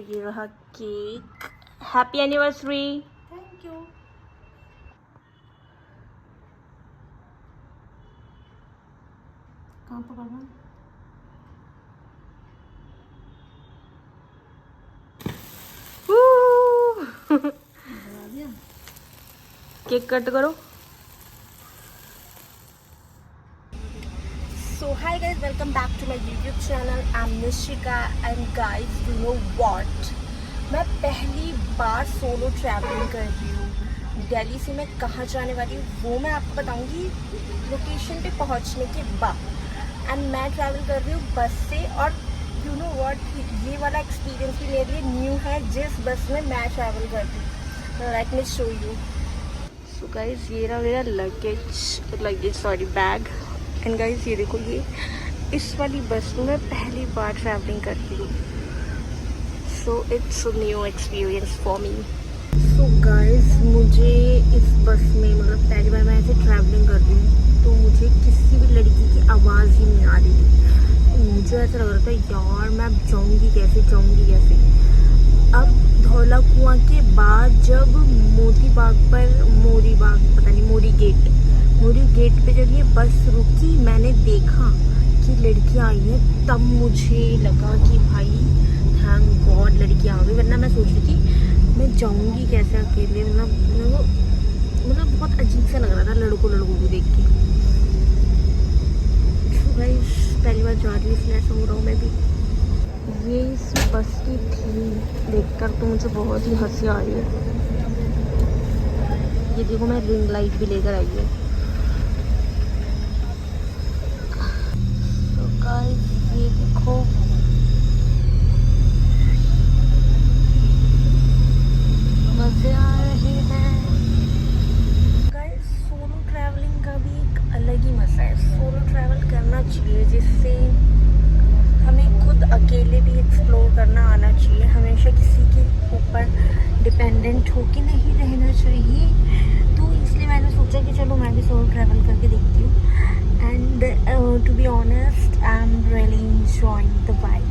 ये रहा cake. Happy anniversary. Thank you. कहाँ पकड़ना? केक कट करो। So hi guys, welcome back to my YouTube channel. I'm Nishika and guys, you know what? मैं पहली बार solo travelling कर रही हूँ। दिल्ली से मैं कहाँ जाने वाली हूँ वो मैं आपको बताऊँगी लोकेशन पे पहुँचने के बाद। एंड मैं ट्रैवल कर रही हूँ बस से और यू नो व्हाट, ये वाला एक्सपीरियंस भी मेरे लिए न्यू है जिस बस में मैं ट्रैवल कर रही हूँ। Let me show you. So guys ये रहा मेरा luggage sorry bag. And guys ये देखो, ये इस वाली बस में मैं पहली बार ट्रैवलिंग कर रही हूँ। So it's new experience for me. So guys मुझे इस बस में मतलब पहली बार मैं ऐसे ट्रैवलिंग कर रही हूँ तो मुझे किसी भी लड़की की आवाज़ ही नहीं आ रही थी। मुझे ऐसा लग रहा था यार मैं अब जाऊँगी कैसे। अब धौला कुआं के बाद जब मोदी गेट पे जब ये बस रुकी, मैंने देखा कि लड़कियां आई हैं, तब मुझे लगा कि भाई थैंक गॉड लड़कियां आ गई, वरना मैं सोच रही थी मैं जाऊंगी कैसे अकेले। मतलब बहुत अजीब सा लग रहा था लड़कों को देख के। तो गाइस पहली बार जा रही हूँ इसलिए ऐसा हो रहा हूँ मैं भी। ये इस बस की थी देखकर तो मुझे बहुत ही हंसी आ रही है। ये देखो मैं रिंग लाइट भी लेकर आई है। तो गाइस ये देखो मजे आ रहे हैं। गाइस सोलो ट्रैवलिंग का भी एक अलग ही मजा है। सोलो ट्रैवल करना चाहिए जिससे हमें खुद अकेले भी एक्सप्लोर करना आना चाहिए। हमेशा किसी के ऊपर डिपेंडेंट होके नहीं रहना चाहिए। तो इसलिए मैंने सोचा कि चलो मैं भी सोलो ट्रैवल करके देखती हूँ। And to be honest I am really enjoying the vibe.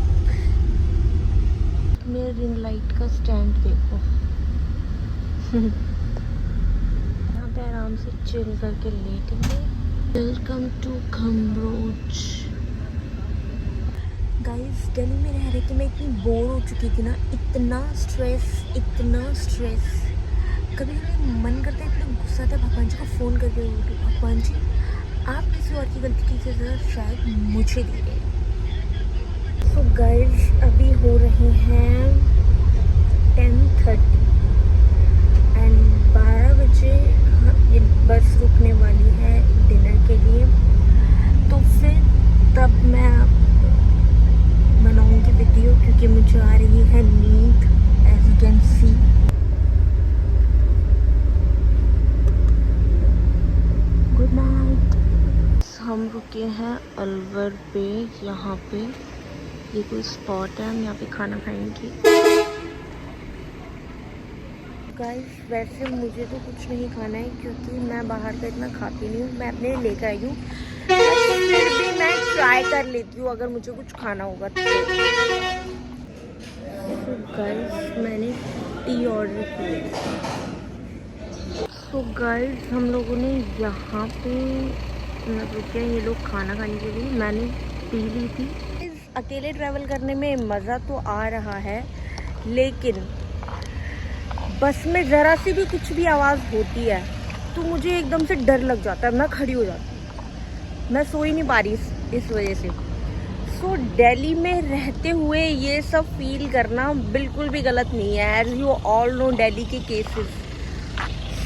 मेरे रिंग लाइट का स्टैंड देखो। यहाँ पे आराम से चिल करके लेटेंगे। वेलकम टू खम्बरोच। गाइस दिल्ली में रह रहे कि मैं इतनी बोर हो चुकी थी ना, इतना स्ट्रेस। कभी मन करता है, इतना गुस्सा आता है भगवान जी को फ़ोन करके, भगवान जी आप किसी और की गलती की सज़ा शायद मुझे दे रहे हैं। सो गाइस अभी हो रहे हैं 10:30 एंड 12 बजे ये बस रुकने वाली है डिनर के लिए। तो फिर तब मैं बनाऊंगी वीडियो क्योंकि मुझे आ रही है नींद as you can see. Good night. हम रुके हैं अलवर पे। यहाँ पे ये कोई स्पॉट है, हम यहाँ पे खाना खाएंगे। गाइस वैसे मुझे तो कुछ नहीं खाना है क्योंकि मैं बाहर का इतना खाती नहीं हूँ, मैं अपने लिए लेकर आई हूँ। फिर भी मैं ट्राई कर लेती हूँ अगर मुझे कुछ खाना होगा तो। गाइस मैंने टी ऑर्डर किया। तो गाइस हम लोगों ने यहाँ पे रुके हैं ये लोग खाना खाने के लिए। मैंने पी ली थी। अकेले ट्रैवल करने में मज़ा तो आ रहा है लेकिन बस में ज़रा सी भी कुछ भी आवाज़ होती है तो मुझे एकदम से डर लग जाता है, मैं खड़ी हो जाती हूँ, मैं सो ही नहीं पा रही इस वजह से। सो दिल्ली में रहते हुए ये सब फील करना बिल्कुल भी गलत नहीं है। As you all know Delhi के केसेस।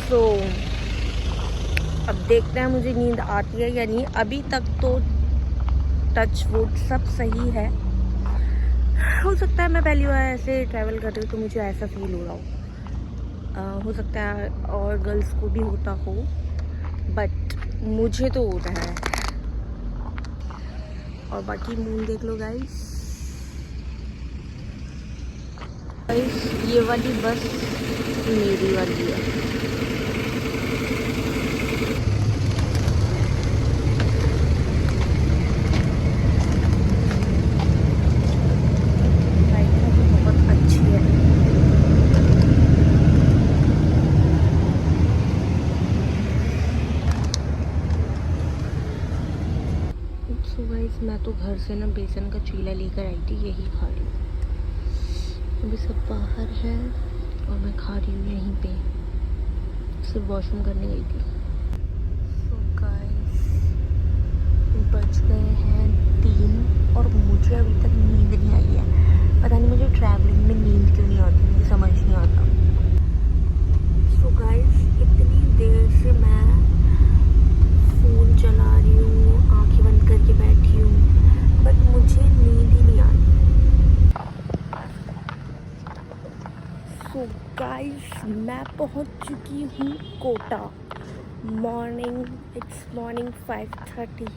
सो अब देखते हैं मुझे नींद आती है या नहीं। अभी तक तो टच वुड सब सही है। हो सकता है मैं पहली बार ऐसे ट्रैवल कर रही हूँ तो मुझे ऐसा फील हो रहा हो सकता है और गर्ल्स को भी होता हो, बट मुझे तो होता है। और बाकी मून देख लो गाइस। ये वाली बस मेरी वाली है। बहुत अच्छी है। घर से ना बेसन का चीला लेकर आई थी, यही खा रही हूँ। अभी सब बाहर है और मैं खा रही हूँ यहीं पे, सिर्फ वॉशरूम करने गई थी। सो गाइस बज गए हैं 3 और मुझे अभी तक नींद नहीं आई है। पता नहीं मुझे ट्रैवलिंग में नींद क्यों नहीं आती, मुझे समझ नहीं आता। सो गाइस इतनी देर से मैं फ़ोन चला रही हूँ, आंखें बंद करके बैठी हूँ, बट मुझे नींद ही नहीं आती। सो गाइस मैं पहुँच चुकी हूँ Kota. It's morning 5:30।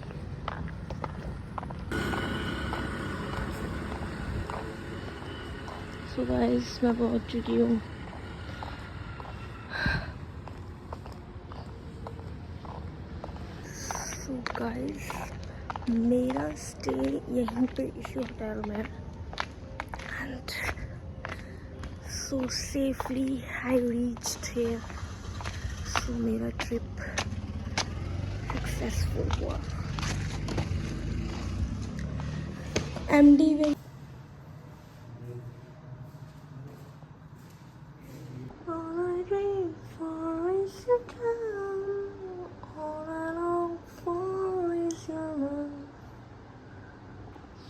So guys मैं पहुँच चुकी हूँ। सो गाइस मेरा स्टे यहीं पे इसी होटल में, and so safely I reached here. So मेरा ट्रिप सक्सेसफुल हुआ। एमडी वे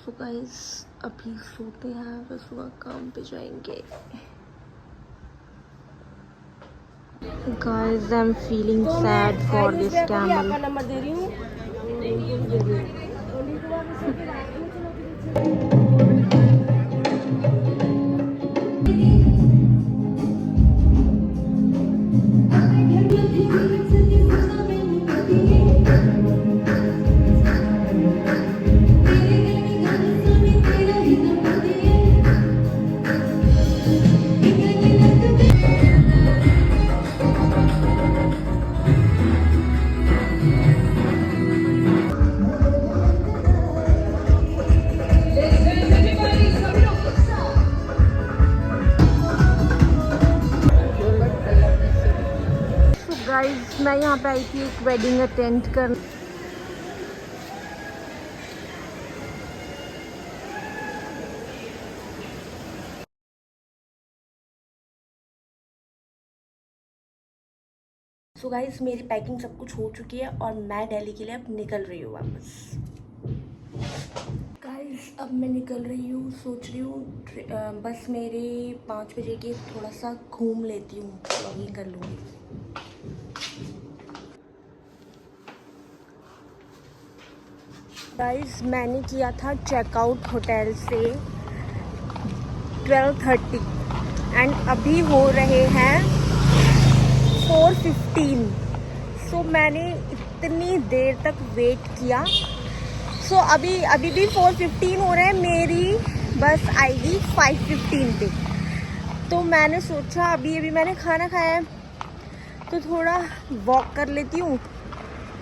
सो गाइस अभी सोते हैं, फिर सुबह काम पे जाएंगे। Guys I am feeling sad for this camel. Number दे रही हूँ। गाइस मैं यहाँ पे आई थी एक वेडिंग अटेंड कर। सो गाइस मेरी पैकिंग सब कुछ हो चुकी है और मैं दिल्ली के लिए अब निकल रही हूँ वापस। गाइस अब मैं निकल रही हूँ, सोच रही हूँ बस मेरे 5 बजे के थोड़ा सा घूम लेती हूँ, व्लॉगिंग कर लूँगी। गाइस मैंने किया था चेकआउट होटल से 12:30 एंड अभी हो रहे हैं 4:15। सो मैंने इतनी देर तक वेट किया। सो अभी भी 4:15 हो रहे हैं, मेरी बस आएगी 5:15 पे। तो मैंने सोचा अभी मैंने खाना खाया है तो थोड़ा वॉक कर लेती हूँ,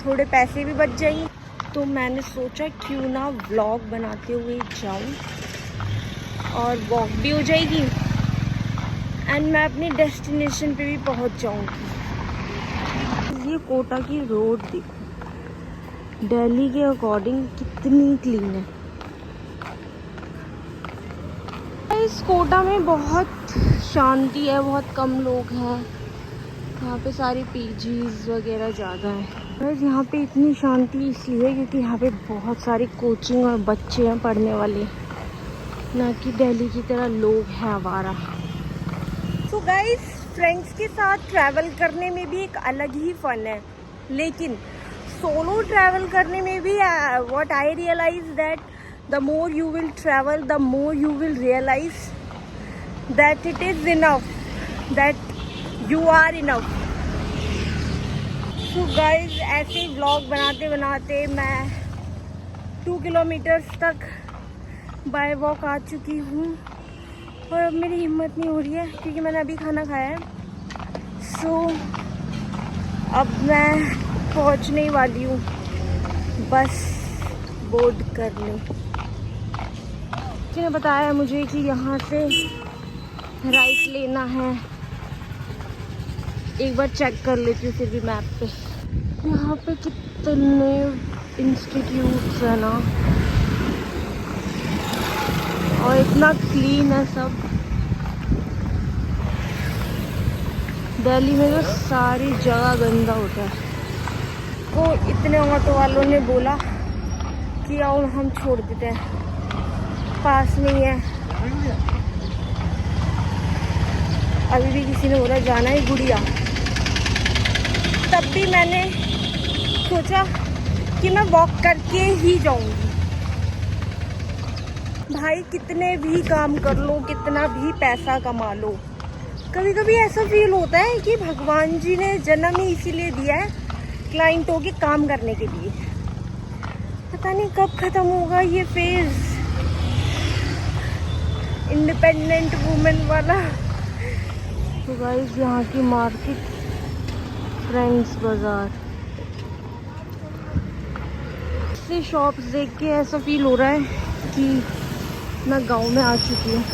थोड़े पैसे भी बच जाएंगे। तो मैंने सोचा क्यों ना व्लॉग बनाते हुए जाऊँ और वॉक भी हो जाएगी एंड मैं अपने डेस्टिनेशन पे भी पहुँच जाऊँगी। ये कोटा की रोड देखो, दिल्ली के अकॉर्डिंग कितनी क्लीन है। इस कोटा में बहुत शांति है, बहुत कम लोग हैं, यहाँ पे सारे पीजीज वगैरह ज़्यादा हैं। बस यहाँ पे इतनी शांति इसलिए क्योंकि यहाँ पे बहुत सारे कोचिंग और बच्चे हैं पढ़ने वाले, ना कि दिल्ली की तरह लोग हैं आवारा। सो गाइस फ्रेंड्स के साथ ट्रैवल करने में भी एक अलग ही फन है, लेकिन सोलो ट्रैवल करने में भी what I realize that the more you will travel the more you will realize that it is enough, that you are enough. So guys ऐसे व्लॉग बनाते बनाते मैं 2 किलोमीटर्स तक बाय वॉक आ चुकी हूँ और अब मेरी हिम्मत नहीं हो रही है क्योंकि मैंने अभी खाना खाया है। सो अब मैं पहुँचने वाली हूँ बस बोर्ड करने। किसी ने बताया मुझे कि यहाँ से राइट लेना है, एक बार चेक कर लेती हूँ फिर भी मैप पे। यहाँ पे कितने इंस्टीट्यूट्स हैं ना, और इतना क्लीन है सब। दिल्ली में तो सारी जगह गंदा होता है। को इतने ऑटो वालों ने बोला कि आओ हम छोड़ देते हैं, पास में ही है। अभी भी किसी ने बोला जाना है गुड़िया, तब भी मैंने सोचा कि मैं वॉक करके ही जाऊंगी। भाई कितने भी काम कर लो, कितना भी पैसा कमा लो, कभी कभी ऐसा फील होता है कि भगवान जी ने जन्म ही इसीलिए दिया है क्लाइंटों के काम करने के लिए। पता नहीं कब खत्म होगा ये फेज इंडिपेंडेंट वुमेन वाला। तो गाइस यहाँ की मार्केट, फ्रेंड्स बाजार से शॉप्स देख के ऐसा फील हो रहा है कि मैं गांव में आ चुकी हूँ।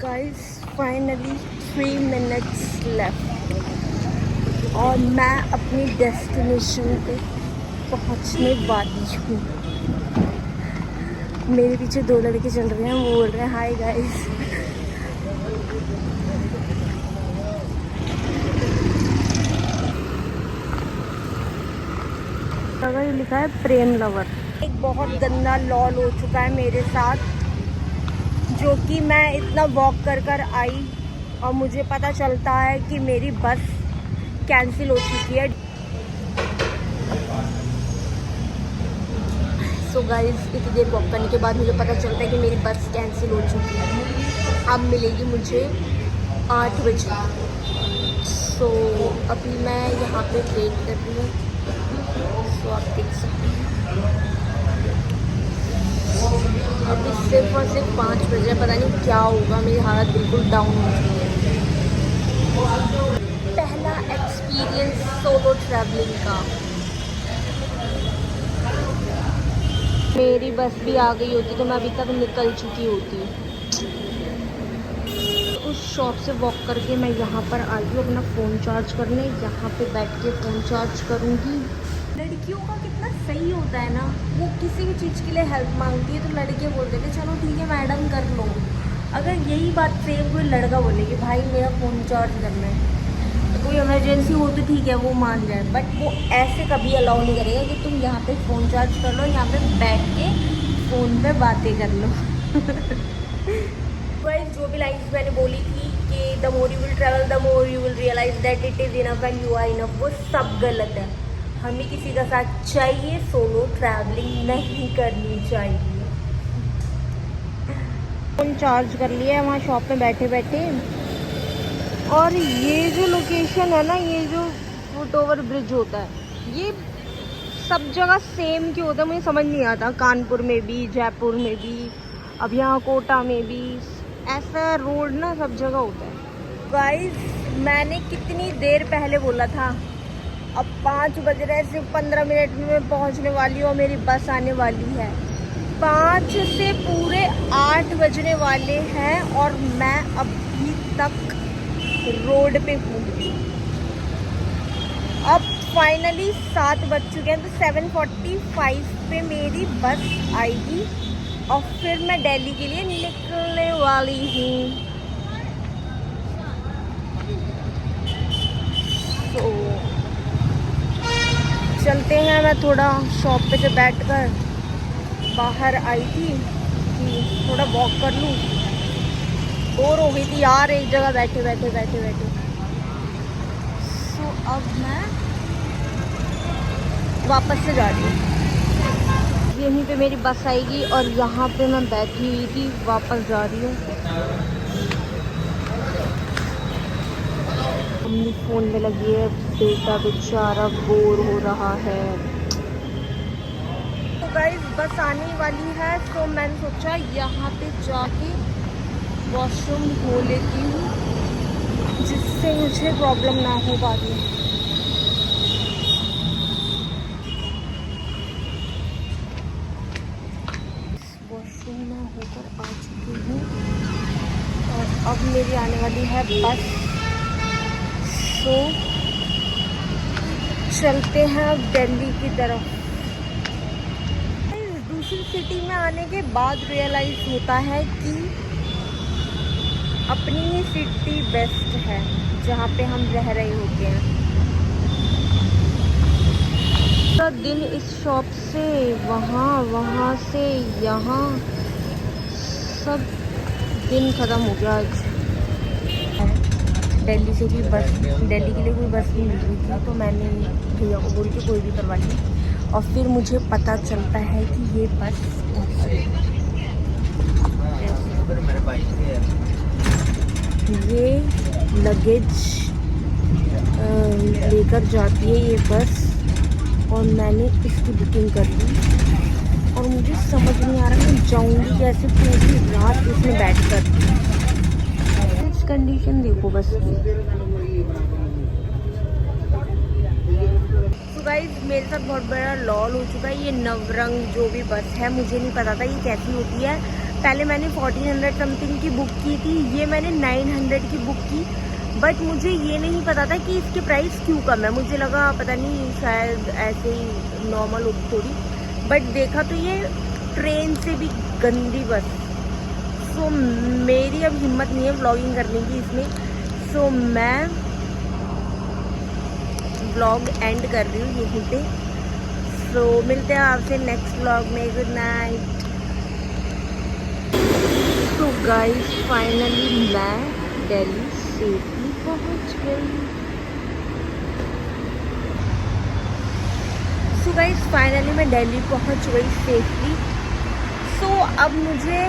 गाइस फाइनली 3 मिनट्स लेफ्ट और मैं अपनी डेस्टिनेशन पे पहुँचने वाली हूँ। मेरे पीछे 2 लड़के चल रहे हैं, वो बोल रहे हैं हाय गाइस। अगर ये लिखा है प्रेम लवर। एक बहुत गंदा लॉल हो चुका है मेरे साथ, जो कि मैं इतना वॉक कर कर आई और मुझे पता चलता है कि मेरी बस कैंसिल हो चुकी है। सो गाइस इतनी देर वॉक करने के बाद मुझे पता चलता है कि मेरी बस कैंसिल हो चुकी है। अब मिलेगी मुझे 8 बजे। सो अभी मैं यहाँ पे वेट कर रही हूँ। सो आप देख सकते हैं अभी सिर्फ और सिर्फ 5 बजे। पता नहीं क्या होगा, मेरी हालत बिल्कुल डाउन हो चुकी है। पहला एक्सपीरियंस सोलो ट्रैवलिंग का। मेरी बस भी आ गई होती तो मैं अभी तक निकल चुकी होती। उस शॉप से वॉक करके मैं यहाँ पर आई हूँ अपना फ़ोन चार्ज करने। यहाँ पे बैठ के फ़ोन चार्ज करूँगी। लड़कियों का कितना सही होता है ना, वो किसी भी चीज़ के लिए हेल्प मांगती है तो लड़के बोल देते हैं चलो ठीक है मैडम कर लो। अगर यही बात सेम कोई लड़का बोले कि भाई मेरा फ़ोन चार्ज करना है, तो कोई इमरजेंसी हो तो ठीक है वो मान जाए, बट वो ऐसे कभी अलाउ नहीं करेगा कि तुम यहाँ पे फ़ोन चार्ज कर लो, यहाँ पे बैठ के फ़ोन पे बातें कर लो। गाइस जो भी लाइन्स मैंने बोली थी कि the more you will travel the more you will realize that it is enough and you are enough, वो सब गलत है। हमें किसी का साथ चाहिए, सोलो ट्रैवलिंग नहीं करनी चाहिए। फ़ोन चार्ज कर लिया है वहाँ शॉप में बैठे बैठे। और ये जो लोकेशन है ना, ये जो फुट ओवर ब्रिज होता है, ये सब जगह सेम क्यों होता है मुझे समझ नहीं आता। कानपुर में भी, जयपुर में भी, अब यहाँ कोटा में भी ऐसा रोड ना सब जगह होता है। गाइस मैंने कितनी देर पहले बोला था, अब 5 बज रहे, सिर्फ 15 मिनट में मैं पहुँचने वाली हूँ और मेरी बस आने वाली है। 5 से पूरे 8 बजने वाले हैं और मैं अभी तक रोड पे हूँ। अब फाइनली 7 बज चुके हैं तो 7:45 पे मेरी बस आएगी और फिर मैं दिल्ली के लिए निकलने वाली हूँ। तो चलते हैं। मैं थोड़ा शॉप पे से बैठकर बाहर आई थी कि थोड़ा वॉक कर लूँ, बोर हो गई थी यार एक जगह बैठे बैठे। सो अब मैं वापस से जा रही हूँ। यहीं पे मेरी बस आएगी और यहाँ पे मैं बैठी हुई थी, वापस जा रही हूँ। मम्मी फ़ोन में लगी है, बेटा बेचारा बोर हो रहा है। तो गाइस बस आने वाली है तो मैंने सोचा यहाँ पे जाके वॉशरूम हो लेती हूँ, जिससे मुझे प्रॉब्लम ना हो बाद में। वॉशरूम में होकर आ चुकी हूँ और अब मेरी आने वाली है बस। सो चलते हैं अब दिल्ली की तरफ। दूसरी सिटी में आने के बाद रियलाइज होता है कि अपनी ही सिटी बेस्ट है जहाँ पे हम रह रहे होते हैं। पूरा दिन इस शॉप से वहाँ, वहाँ से यहाँ, सब दिन ख़त्म हो गया आज। दिल्ली से भी बस, दिल्ली के लिए कोई बस नहीं मिल रही थी, तो मैंने भैया को बोल के कोई भी करवा ली। और फिर मुझे पता चलता है कि ये बस ये लगेज लेकर जाती है ये बस, और मैंने इसकी बुकिंग कर ली। और मुझे समझ नहीं आ रहा मैं जाऊंगी कैसे पूरी रात इसमें बैठकर। इस कंडीशन देखो बस की। तो गाइस मेरे साथ बहुत बड़ा लॉल हो चुका है। ये नवरंग जो भी बस है, मुझे नहीं पता था ये कैसी होती है। पहले मैंने 1400 समथिंग की बुक की थी, ये मैंने 900 की बुक की। बट मुझे ये नहीं पता था कि इसके प्राइस क्यों कम है। मुझे लगा पता नहीं शायद ऐसे ही नॉर्मल होगी थोड़ी, बट देखा तो ये ट्रेन से भी गंदी बस। सो मेरी अब हिम्मत नहीं है व्लॉगिंग करने की इसमें, सो मैं व्लॉग एंड कर रही हूँ यहीं पे। सो मिलते हैं आपसे नेक्स्ट व्लॉग में। Good night. तो गाइस फाइनली मैं दिल्ली सेफली पहुंच गई। सो गाइस फाइनली मैं दिल्ली पहुंच गई सेफली। सो अब मुझे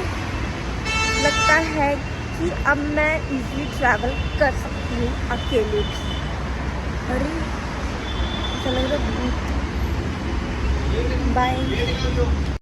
लगता है कि अब मैं इजीली ट्रैवल कर सकती हूँ अकेले भी। अरे चलो बाय।